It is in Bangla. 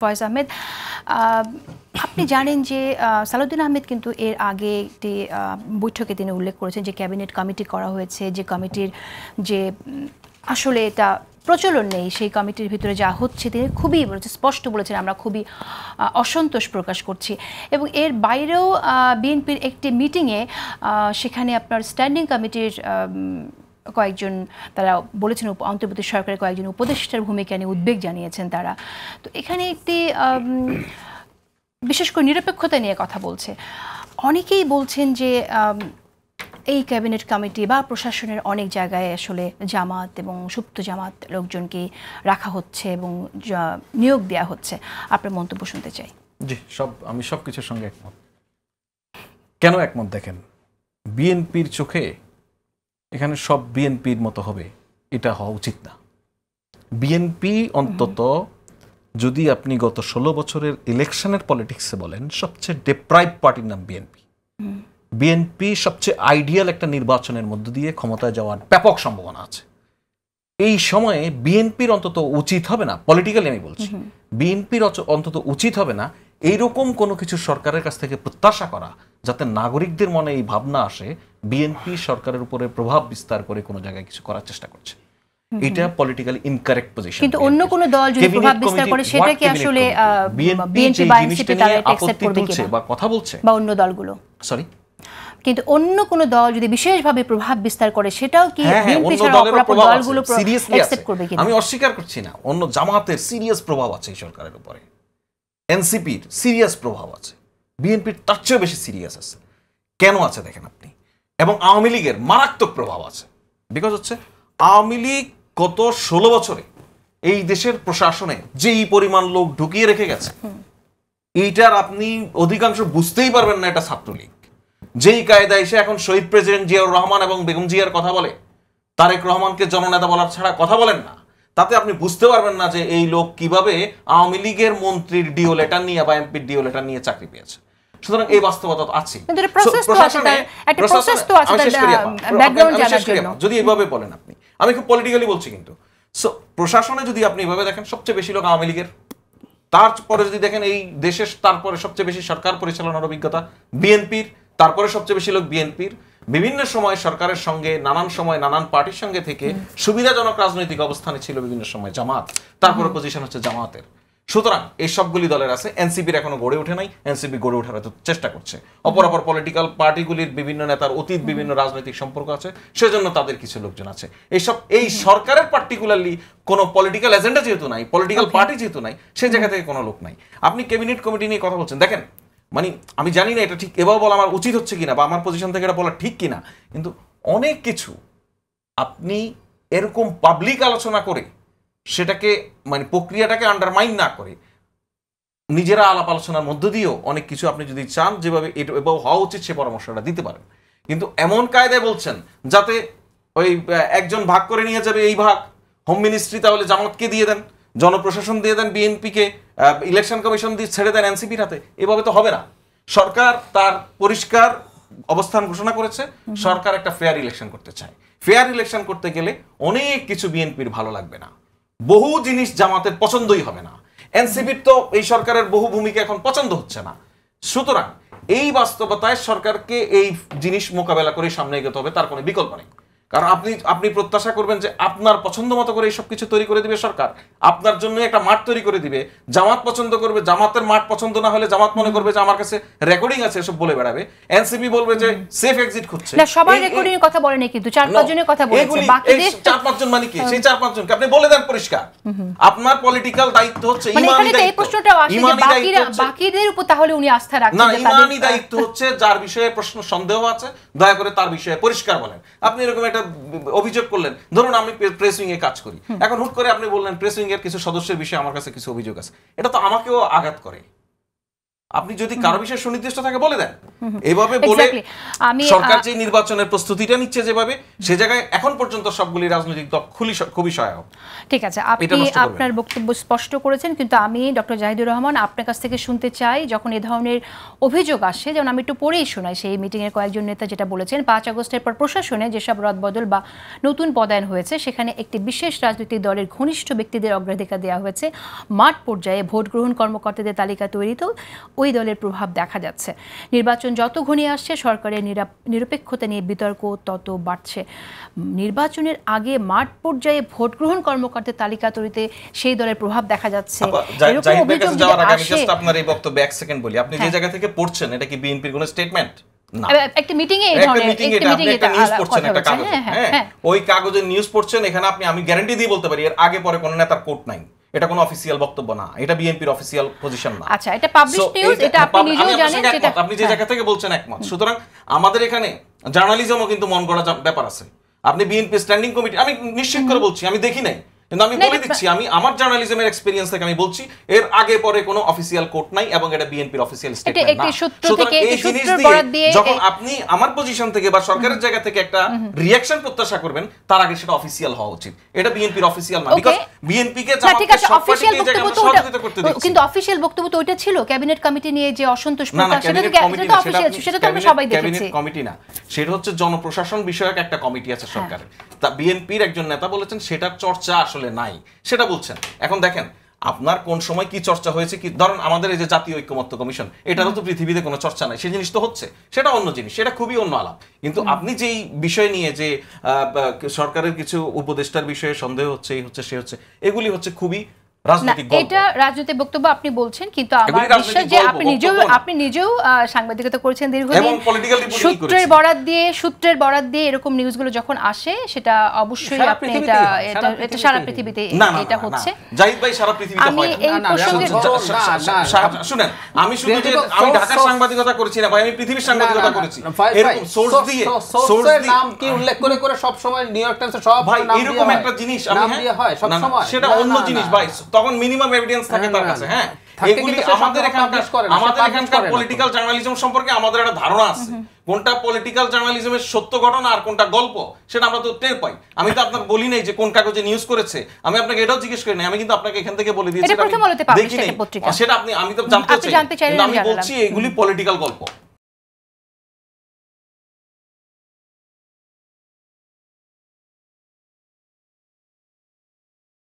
ফয়েজ আহমেদ, আপনি জানেন যে সালাউদ্দিন আহমেদ কিন্তু এর আগে একটি বৈঠকে তিনি উল্লেখ করেছেন যে ক্যাবিনেট কমিটি করা হয়েছে, যে কমিটির যে আসলে এটা প্রচলন নেই, সেই কমিটির ভিতরে যা হচ্ছে তিনি খুবই স্পষ্ট বলেছেন আমরা খুবই অসন্তোষ প্রকাশ করছি। এবং এর বাইরেও বিএনপির একটি মিটিংয়ে সেখানে আপনার স্ট্যান্ডিং কমিটির কয়েকজন তারা বলেছেন, অন্তর্বর্তী সরকারের কয়েকজন উপদেষ্টার ভূমিকা নিয়ে উদ্বেগ জানিয়েছেন তারা। তো এখানে একটি বিশেষ করে নিরপেক্ষতা নিয়ে কথা বলছে। অনেকেই বলছেন যে এই ক্যাবিনেট কমিটি বা প্রশাসনের অনেক জায়গায় আসলে জামাত এবং সুপ্ত জামাত লোকজনকে রাখা হচ্ছে এবং নিয়োগ দেওয়া হচ্ছে। আপনার মন্তব্য শুনতে চাই। জি, আমি সব কিছুর সঙ্গে একমত। কেন একমত দেখেন, বিএনপির চোখে এখানে সব বিএনপির মতো হবে এটা হওয়া উচিত না। বিএনপি অন্তত যদি আপনি গত 16 বছরের ইলেকশনের পলিটিক্সে বলেন, সবচেয়ে ডেপ্রাইভ পার্টির নাম বিএনপি। বিএনপি সবচেয়ে আইডিয়াল একটা নির্বাচনের মধ্য দিয়ে ক্ষমতায় যাওয়ার ব্যাপক সম্ভাবনা আছে। এই সময়ে বিএনপির অন্তত উচিত হবে না, পলিটিক্যালি আমি বলছি, বিএনপির অন্তত উচিত হবে না এইরকম কোনো কিছু সরকারের কাছ থেকে প্রত্যাশা করা যাতে নাগরিকদের মনে এই ভাবনা আসে বিএনপি সরকারের উপরে প্রভাব বিস্তার করে কোনো জায়গায় কিছু করার চেষ্টা করছে। এটা পলিটিক্যালি ইনকারেক্ট পজিশন। কিন্তু অন্য কোন দল যদি প্রভাব বিস্তার করে সেটা কি আসলে বিএনপি বা এনসিপি তারা অ্যাকসেপ্ট করবে কিনা বা কথা বলছে বা অন্য দলগুলো? সরি, কিন্তু অন্য কোন দল যদি বিশেষভাবে প্রভাব বিস্তার করে সেটাও কি বিএনপি ছাড়া অপর দলগুলো অ্যাকসেপ্ট করবে কিনা? আমি অস্বীকার করছি না, অন্য জামাতের সিরিয়াস প্রভাব আছে এই সরকারের উপরে, এনসিপির সিরিয়াস প্রভাব আছে, বিএনপির তার চেয়ে বেশি সিরিয়াস আছে। কেন আছে দেখেন আপনি, এবং আওয়ামী লীগের মারাত্মক প্রভাব আছে। বিকজ হচ্ছে আওয়ামী লীগ গত 16 বছরে এই দেশের প্রশাসনে যেই পরিমাণ লোক ঢুকিয়ে রেখে গেছে, এইটার আপনি অধিকাংশ বুঝতেই পারবেন না এটা ছাত্রলীগ। যেই কায়দায় এসে এখন শহীদ প্রেসিডেন্ট জিয়াউর রহমান এবং বেগম জিয়ার কথা বলে, তারেক রহমানকে জননেতা বলার ছাড়া কথা বলেন না, তাতে আপনি বুঝতে পারবেন না যে এই লোক কিভাবে আওয়ামী লীগের মন্ত্রীর ডিও লেটার নিয়ে বা এমপির ডিও লেটার নিয়ে চাকরি পেয়েছে। সুতরাং এই বাস্তবতা আছে। যদি এইভাবে বলেন আপনি, আমি খুব পলিটিক্যালি বলছি, কিন্তু প্রশাসনে যদি আপনি এভাবে দেখেন সবচেয়ে বেশি লোক আওয়ামী লীগের, তারপরে যদি দেখেন এই দেশের তারপরে সবচেয়ে বেশি সরকার পরিচালনার অভিজ্ঞতা বিএনপির, তারপরে সবচেয়ে বেশি লোক বিএনপির, বিভিন্ন সময় সরকারের সঙ্গে নানান সময় নানান পার্টির সঙ্গে থেকে সুবিধাজনক রাজনৈতিক অবস্থানে ছিল বিভিন্ন সময় জামাত, তারপরে পজিশন হচ্ছে জামাতের। সুতরাং এই সবগুলি দলের আছে, এনসিপির এখনো গড়ে ওঠে নাই, এনসিপি গড়ে ওঠার চেষ্টা করছে। অপরাপর পলিটিক্যাল পার্টিগুলির বিভিন্ন নেতার অতীত বিভিন্ন রাজনৈতিক সম্পর্ক আছে, সেজন্য তাদের কিছু লোকজন আছে। এই সরকারের পার্টিকুলারলি কোনো পলিটিক্যাল এজেন্ডা যেহেতু নাই, পলিটিক্যাল পার্টি যেহেতু নাই, সেই জায়গা থেকে কোনো লোক নাই। আপনি ক্যাবিনেট কমিটি নিয়ে কথা বলছেন, দেখেন মানে আমি জানি না এটা ঠিক এভাবে বলা আমার উচিত হচ্ছে কিনা বা আমার পজিশন থেকে এটা বলা ঠিক কিনা, কিন্তু অনেক কিছু আপনি এরকম পাবলিক আলোচনা করে সেটাকে মানে প্রক্রিয়াটাকে আন্ডারমাইন না করে নিজেরা আলাপ আলোচনার মধ্য দিয়েও অনেক কিছু আপনি যদি চান যেভাবে এটা হওয়া উচিত সে পরামর্শটা দিতে পারেন। কিন্তু এমন কায়দায় বলছেন যাতে ওই একজন ভাগ করে নিয়ে যাবে, এই ভাগ হোম মিনিস্ট্রি তাহলে জামাতকে দিয়ে দেন, জনপ্রশাসন দিয়ে দেন বিএনপিকে, ইলেকশন কমিশন দিয়ে ছেড়ে দেন এনসিপির হাতে, এভাবে তো হবে না। সরকার তার পরিষ্কার অবস্থান ঘোষণা করেছে, সরকার একটা ফেয়ার ইলেকশন করতে চায়। ফেয়ার ইলেকশন করতে গেলে অনেক কিছু বিএনপির ভালো লাগবে না, বহু জিনিস জামাতের পছন্দই হবে না, এনসিপির তো এই সরকারের বহু ভূমিকা এখন পছন্দ হচ্ছে না। সুতরাং এই বাস্তবতায় সরকারকে এই জিনিস মোকাবেলা করে সামনে এগোতে হবে, তার কোনো বিকল্প নেই। কারণ আপনি প্রত্যাশা করবেন যে আপনার পছন্দ মতো করে এইসব কিছু তৈরি করে দিবে সরকার, আপনার জন্য একটা মাঠ তৈরি করে দিবে, জামাত পছন্দ করবে, জামাতের মাঠ পছন্দ না হলে জামাত মনে করবে যে আমার কাছে রেকর্ডিং আছে এসব বলে বেড়াবে, এনসিপি বলবে যে সেফ এক্সিট খুঁজছে। না, সবাই রেকর্ডিং এর কথা বলে না, কিন্তু 4-5 জনের কথা বলেছে। বাকিদের 4-5 জন মানে কি? সেই 4-5 জনকে আপনি বলে দেন পরিষ্কার, আপনার পলিটিক্যাল দায়িত্ব হচ্ছে ইমানি দায়িত্ব। এই প্রশ্নটাও আসে যে বাকিদের উপর তাহলে উনি আস্থা রাখছেন না, ইমানি দায়িত্ব হচ্ছে যার বিষয়ে প্রশ্ন সন্দেহ আছে দয়া করে তার বিষয়ে পরিষ্কার বলেন। আপনি এরকম একটা অভিযোগ করলেন, ধরুন আমি প্রেস উইং এ কাজ করি, এখন হুট করে আপনি বললেন প্রেস উইং এর কিছু সদস্যের বিষয়ে আমার কাছে কিছু অভিযোগ আছে, এটা তো আমাকেও আঘাত করে। আপনি যদি কারো বিষয়ে সুনির্দিষ্ট থাকে বলে দেন, এভাবে বলে আমি সরকার যে নির্বাচনের প্রস্তুতিটা নিচ্ছে যেভাবে, সে জায়গায় এখন পর্যন্ত সবগুলি রাজনৈতিক দল খুবই সহায়ক। ঠিক আছে, আপনি আপনার বক্তব্য স্পষ্ট করেছেন, কিন্তু আমি ডক্টর জাহিদুর রহমান আপনার কাছ থেকে শুনতে চাই, যখন এ ধরনের অভিযোগ আসে, যেমন আমি একটু পড়েই শোনাই সেই মিটিংয়ের কয়েকজন নেতা যেটা বলেছেন, ৫ আগস্টের পর প্রশাসনে যেসব রদবদল বা নতুন পদায়ন হয়েছে সেখানে একটি বিশেষ রাজনৈতিক দলের ঘনিষ্ঠ ব্যক্তিদের অগ্রাধিকার দেওয়া হয়েছে। মাঠ পর্যায়ে ভোট গ্রহণ কর্মকর্তাদের তালিকা তৈরিতেও ওই দলের প্রভাব দেখা যাচ্ছে। নির্বাচন যত ঘনিয়ে আসছে সরকারের নিরপেক্ষতা নিয়ে বিতর্ক তত বাড়ছে। নির্বাচনের আগে মাঠ পর্যায়ে ভোট গ্রহণ কর্মকর্তাদের তালিকা তৈরিতে সেই দলের প্রভাব দেখা যাচ্ছে। আপনার এই বক্তব্য এক সেকেন্ড বলি, আপনি যে জায়গা থেকে পড়ছেন এটা কি বিএনপির কোনো স্টেটমেন্ট? না, একটা মিটিং এ এই ধরনের একটা নিউজ পড়ছেন, একটা কাগজ, হ্যাঁ ওই কাগজের নিউজ পড়ছেন, এখানে আমি গ্যারান্টি দিয়ে বলতে পারি এর আগে পরে কোনো নেতার কোট নাই। এটা কোনো অফিসিয়াল বক্তব্য না, এটা বিএনপির অফিসিয়াল পজিশন না। আচ্ছা, এটা পাবলিশ নিউজ, এটা আপনি নিজেও জানেন, যেটা আপনি যে জায়গা থেকে বলছেন একমত। সুতরাং আমাদের এখানে জার্নালিজমও কিন্তু মন গড়া ব্যাপার আছে। আপনি বিএনপি স্ট্যান্ডিং কমিটি, আমি নিশ্চিত করে বলছি আমি দেখি নাই, কিন্তু আমি বলে দিচ্ছি, আমি আমার জার্নালিজমের এক্সপেরিয়েন্স থেকে আমি বলছি এর আগে পরে কোনো অফিসিয়াল কোট নাই এবং এটা বিএনপির অফিসিয়াল স্টেটমেন্ট না। সুতরাং এই জিনিস দিয়ে যখন আপনি আমার পজিশন থেকে বা সরকারের জায়গা থেকে একটা রিঅ্যাকশন প্রত্যাশা করবেন, তার আগে সেটা অফিসিয়াল হওয়া উচিত। এটা বিএনপির অফিসিয়াল না, বিকজ বিএনপি কে জামাতকে অফিসিয়াল বক্তব্য করতে দিচ্ছি। কিন্তু অফিসিয়াল বক্তব্য তো ওইটা ছিল, ক্যাবিনেট কমিটি নিয়ে যে অসন্তোষ প্রকাশ, সেটা তো অফিসিয়াল ছিল, সেটা তো আমরা সবাই দেখেছি। ক্যাবিনেট কমিটি না, সেটা হচ্ছে জনপ্রশাসন বিষয়ক একটা কমিটি আছে সরকারের। তা বিএনপির একজন নেতা বলেছেন সেটার চর্চা আসলে নাই, সেটা বলছেন। এখন দেখেন আপনার কোন সময় কি চর্চা হয়েছে, কি ধরুন আমাদের এই যে জাতীয় ঐক্যমত্য কমিশন, এটারও তো পৃথিবীতে কোনো চর্চা নাই, সেই জিনিস তো হচ্ছে, সেটা অন্য জিনিস, সেটা খুবই অন্য আলাপ। কিন্তু আপনি যেই বিষয় নিয়ে যে সরকারের কিছু উপদেষ্টার বিষয়ে সন্দেহ হচ্ছে, এই হচ্ছে, সে হচ্ছে, এগুলি হচ্ছে খুবই রাজনৈতিক গল্প। এটা রাজনৈতিক বক্তব্য আপনি বলছেন, কিন্তু আমার বিশ্বাস যে আপনি নিজেও সাংবাদিকতা করেছেন দীর্ঘদিন, সূত্রের বরাত দিয়ে এরকম নিউজগুলো যখন আসে সেটা অবশ্যই আপনি এটা সারা পৃথিবীতে এটা হচ্ছে। জাহিদ ভাই, সারা পৃথিবীতে হয়। এই প্রসঙ্গে শুনেন, আমি শুধু যে আমি ঢাকার সাংবাদিকতা করেছি না ভাই, আমি পৃথিবীর সাংবাদিকতা করেছি। এরকম সোর্স দিয়ে নাম কি উল্লেখ করে করে সব সময় নিউ ইয়র্ক টাইমস সব ভাই এরকম একটা জিনিস আমি হয় সব সময়, সেটা অন্য জিনিস ভাই, তখন মিনিমাম এভিডেন্স থাকে তার কাছে। হ্যাঁ, এগুলি আমাদের এখানকার পলিটিক্যাল জার্নালিজম সম্পর্কে আমাদের একটা ধারণা আছে, কোনটা পলিটিক্যাল জার্নালিজমের সত্য ঘটনা আর কোনটা গল্প, সেটা আমরা তো টের পাই। আমি তো আপনাকে বলি নাই যে কোন কাগজে নিউজ করেছে, আমি আপনাকে এটাও জিজ্ঞেস করি নাই, আমি কিন্তু আপনাকে এখান থেকে বলে দিয়েছি দেখি নাই, সেটা আমি তো জানতে চাই, কিন্তু আমি বলছি এগুলি পলিটিক্যাল গল্প।